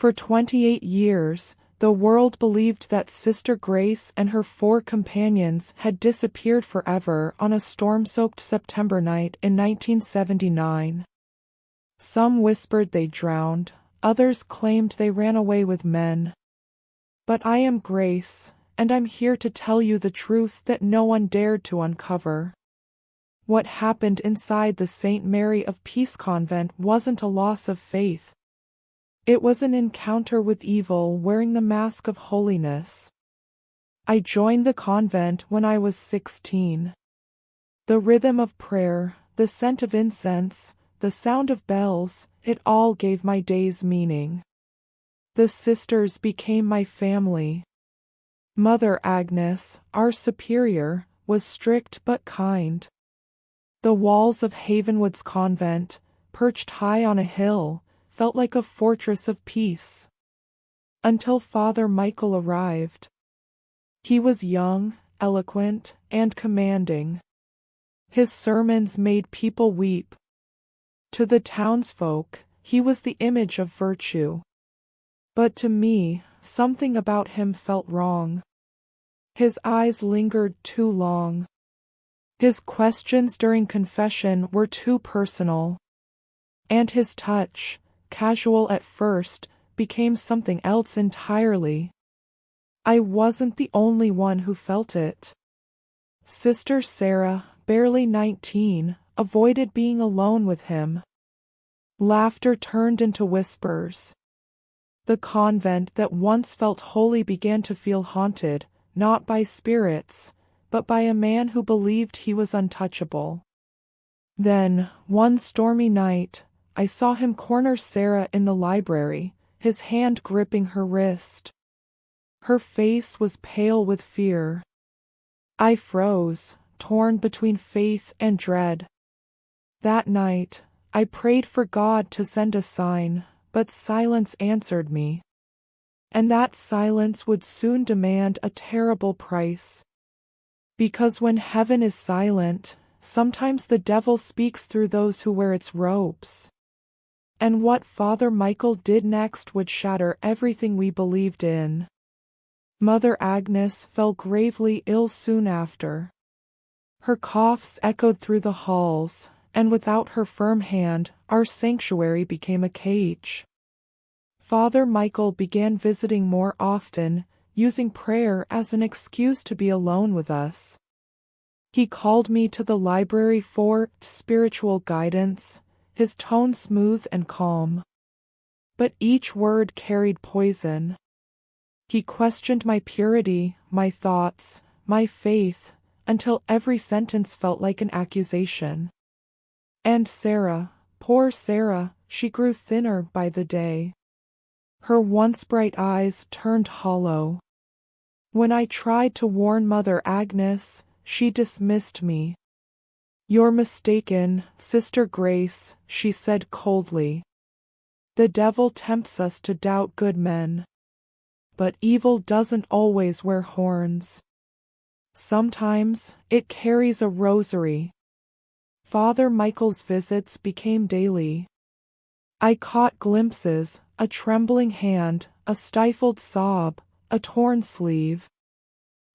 For 28 years, the world believed that Sister Grace and her 4 companions had disappeared forever on a storm-soaked September night in 1979. Some whispered they drowned, others claimed they ran away with men. But I am Grace, and I'm here to tell you the truth that no one dared to uncover. What happened inside the St. Mary of Peace Convent wasn't a loss of faith. It was an encounter with evil wearing the mask of holiness. I joined the convent when I was 16. The rhythm of prayer, the scent of incense, the sound of bells, it all gave my days meaning. The sisters became my family. Mother Agnes, our superior, was strict but kind. The walls of Havenwood's convent, perched high on a hill, felt like a fortress of peace. Until Father Michael arrived. He was young, eloquent, and commanding. His sermons made people weep. To the townsfolk, he was the image of virtue. But to me, something about him felt wrong. His eyes lingered too long. His questions during confession were too personal. And his touch, casual at first, became something else entirely. I wasn't the only one who felt it. Sister Sarah, barely 19, avoided being alone with him. Laughter turned into whispers. The convent that once felt holy began to feel haunted, not by spirits, but by a man who believed he was untouchable. Then, one stormy night, I saw him corner Sarah in the library, his hand gripping her wrist. Her face was pale with fear. I froze, torn between faith and dread. That night, I prayed for God to send a sign, but silence answered me. And that silence would soon demand a terrible price. Because when heaven is silent, sometimes the devil speaks through those who wear its robes. And what Father Michael did next would shatter everything we believed in. Mother Agnes fell gravely ill soon after. Her coughs echoed through the halls, and without her firm hand, our sanctuary became a cage. Father Michael began visiting more often, using prayer as an excuse to be alone with us. He called me to the library for spiritual guidance, his tone smooth and calm. But each word carried poison. He questioned my purity, my thoughts, my faith, until every sentence felt like an accusation. And Sarah, poor Sarah, she grew thinner by the day. Her once bright eyes turned hollow. When I tried to warn Mother Agnes, she dismissed me. "You're mistaken, Sister Grace," she said coldly. "The devil tempts us to doubt good men. But evil doesn't always wear horns. Sometimes it carries a rosary." Father Michael's visits became daily. I caught glimpses, a trembling hand, a stifled sob, a torn sleeve.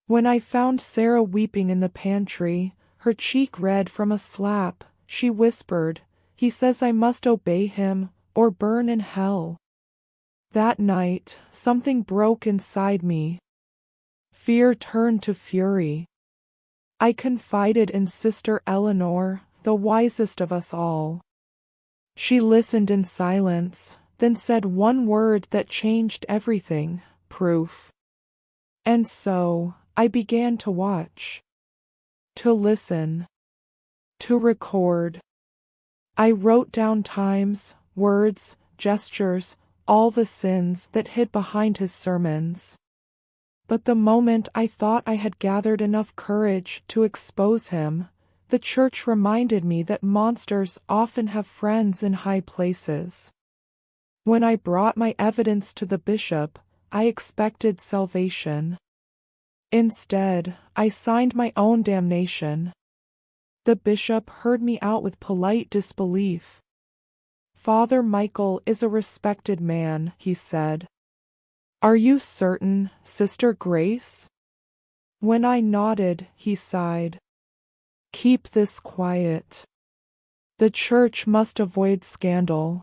When I found Sarah weeping in the pantry, her cheek red from a slap, she whispered, "He says I must obey him, or burn in hell." That night, something broke inside me. Fear turned to fury. I confided in Sister Eleanor, the wisest of us all. She listened in silence, then said one word that changed everything: proof. And so, I began to watch. To listen. To record. I wrote down times, words, gestures, all the sins that hid behind his sermons. But the moment I thought I had gathered enough courage to expose him, the church reminded me that monsters often have friends in high places. When I brought my evidence to the bishop, I expected salvation. Instead, I signed my own damnation. The bishop heard me out with polite disbelief. "Father Michael is a respected man," he said. "Are you certain, Sister Grace?" When I nodded, he sighed. "Keep this quiet. The church must avoid scandal."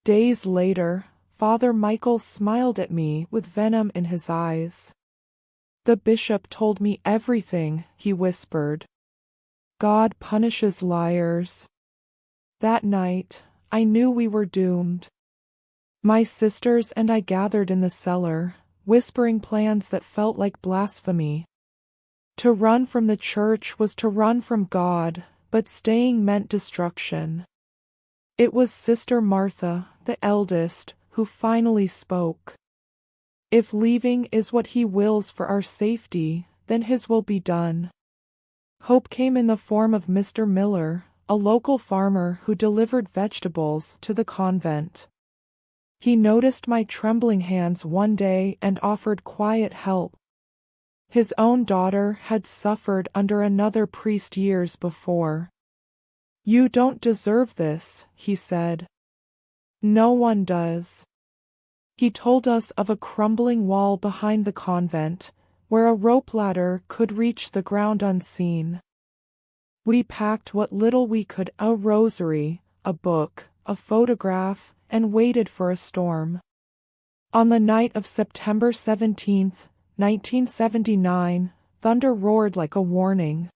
Days later, Father Michael smiled at me with venom in his eyes. "The bishop told me everything," he whispered. "God punishes liars." That night, I knew we were doomed. My sisters and I gathered in the cellar, whispering plans that felt like blasphemy. To run from the church was to run from God, but staying meant destruction. It was Sister Martha, the eldest, who finally spoke. "If leaving is what he wills for our safety, then his will be done." Hope came in the form of Mr. Miller, a local farmer who delivered vegetables to the convent. He noticed my trembling hands one day and offered quiet help. His own daughter had suffered under another priest years before. "You don't deserve this," he said. "No one does." He told us of a crumbling wall behind the convent, where a rope ladder could reach the ground unseen. We packed what little we could: a rosary, a book, a photograph, and waited for a storm. On the night of September 17, 1979, thunder roared like a warning.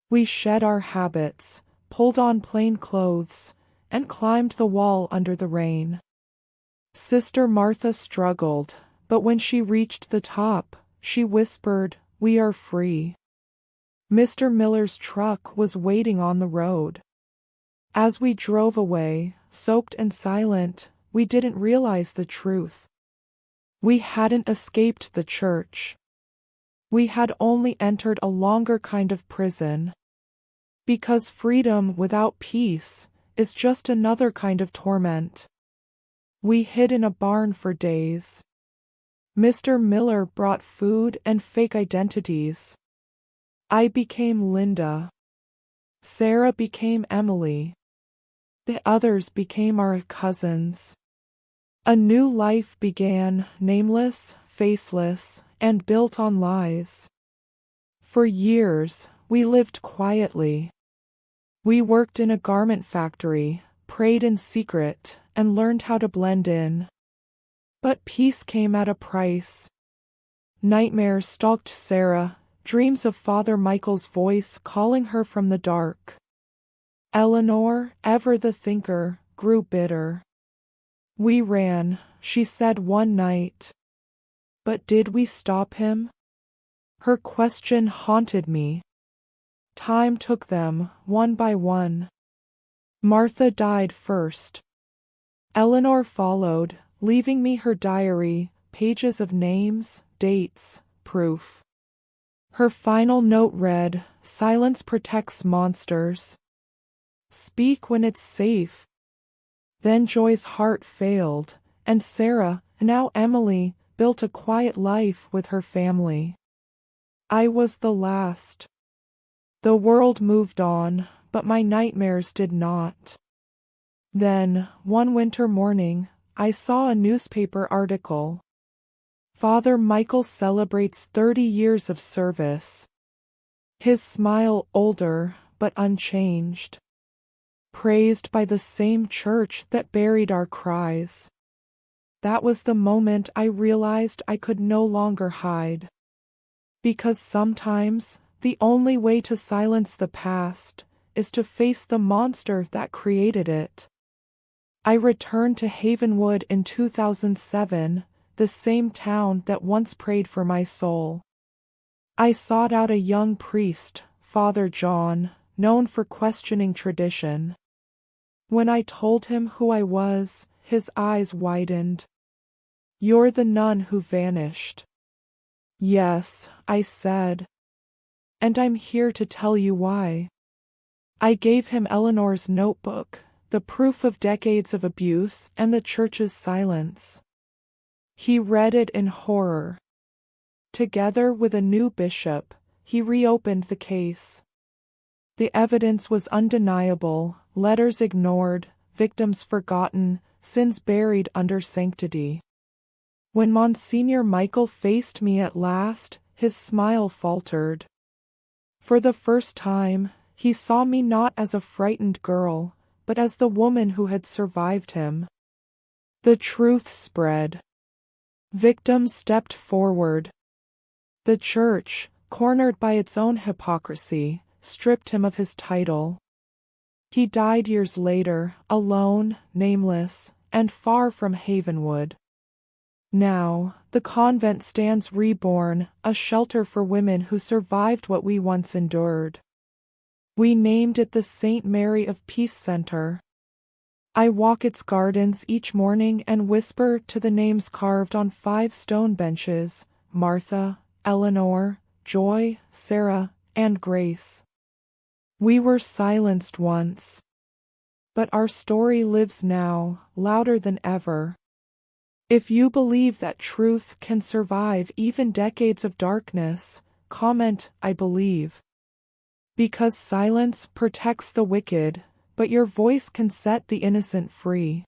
We shed our habits, pulled on plain clothes, and climbed the wall under the rain. Sister Martha struggled, but when she reached the top, she whispered, "We are free." Mr. Miller's truck was waiting on the road. As we drove away, soaked and silent, we didn't realize the truth. We hadn't escaped the church. We had only entered a longer kind of prison. Because freedom without peace is just another kind of torment. We hid in a barn for days. Mr. Miller brought food and fake identities. I became Linda. Sarah became Emily. The others became our cousins. A new life began, nameless, faceless, and built on lies. For years, we lived quietly. We worked in a garment factory, prayed in secret, and learned how to blend in. But peace came at a price. Nightmares stalked Sarah, dreams of Father Michael's voice calling her from the dark. Eleanor, ever the thinker, grew bitter. "We ran," she said one night. But did we stop him? Her question haunted me. Time took them, one by one. Martha died first. Eleanor followed, leaving me her diary, pages of names, dates, proof. Her final note read, "Silence protects monsters. Speak when it's safe." Then Joy's heart failed, and Sarah, now Emily, built a quiet life with her family. I was the last. The world moved on, but my nightmares did not. Then, one winter morning, I saw a newspaper article. Father Michael celebrates 30 years of service. His smile older, but unchanged. Praised by the same church that buried our cries. That was the moment I realized I could no longer hide. Because sometimes, the only way to silence the past is to face the monster that created it. I returned to Havenwood in 2007, the same town that once prayed for my soul. I sought out a young priest, Father John, known for questioning tradition. When I told him who I was, his eyes widened. "You're the nun who vanished." "Yes," I said. "And I'm here to tell you why." I gave him Eleanor's notebook, the proof of decades of abuse and the church's silence. He read it in horror. Together with a new bishop, he reopened the case. The evidence was undeniable, letters ignored, victims forgotten, sins buried under sanctity. When Monsignor Michael faced me at last, his smile faltered. For the first time, he saw me not as a frightened girl, but as the woman who had survived him. The truth spread. Victims stepped forward. The Church, cornered by its own hypocrisy, stripped him of his title. He died years later, alone, nameless, and far from Havenwood. Now, the convent stands reborn, a shelter for women who survived what we once endured. We named it the St. Mary of Peace Center. I walk its gardens each morning and whisper to the names carved on 5 stone benches: Martha, Eleanor, Joy, Sarah, and Grace. We were silenced once. But our story lives now, louder than ever. If you believe that truth can survive even decades of darkness, comment, "I believe." Because silence protects the wicked, but your voice can set the innocent free.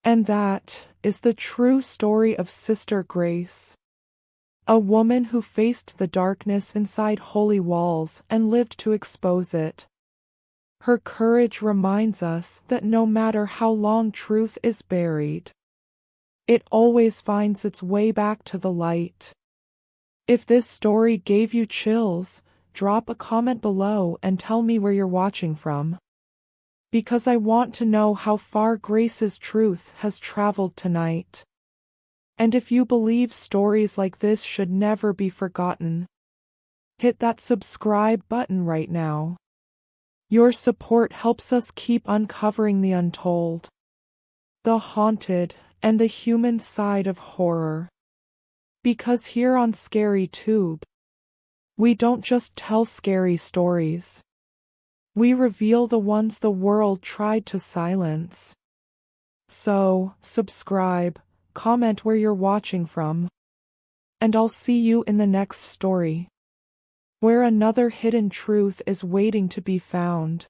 And that is the true story of Sister Grace. A woman who faced the darkness inside holy walls and lived to expose it. Her courage reminds us that no matter how long truth is buried, it always finds its way back to the light. If this story gave you chills, drop a comment below and tell me where you're watching from. Because I want to know how far Grace's truth has traveled tonight. And if you believe stories like this should never be forgotten, hit that subscribe button right now. Your support helps us keep uncovering the untold, the haunted, and the human side of horror. Because here on Scary Tube, we don't just tell scary stories. We reveal the ones the world tried to silence. So, subscribe, comment where you're watching from, and I'll see you in the next story, where another hidden truth is waiting to be found.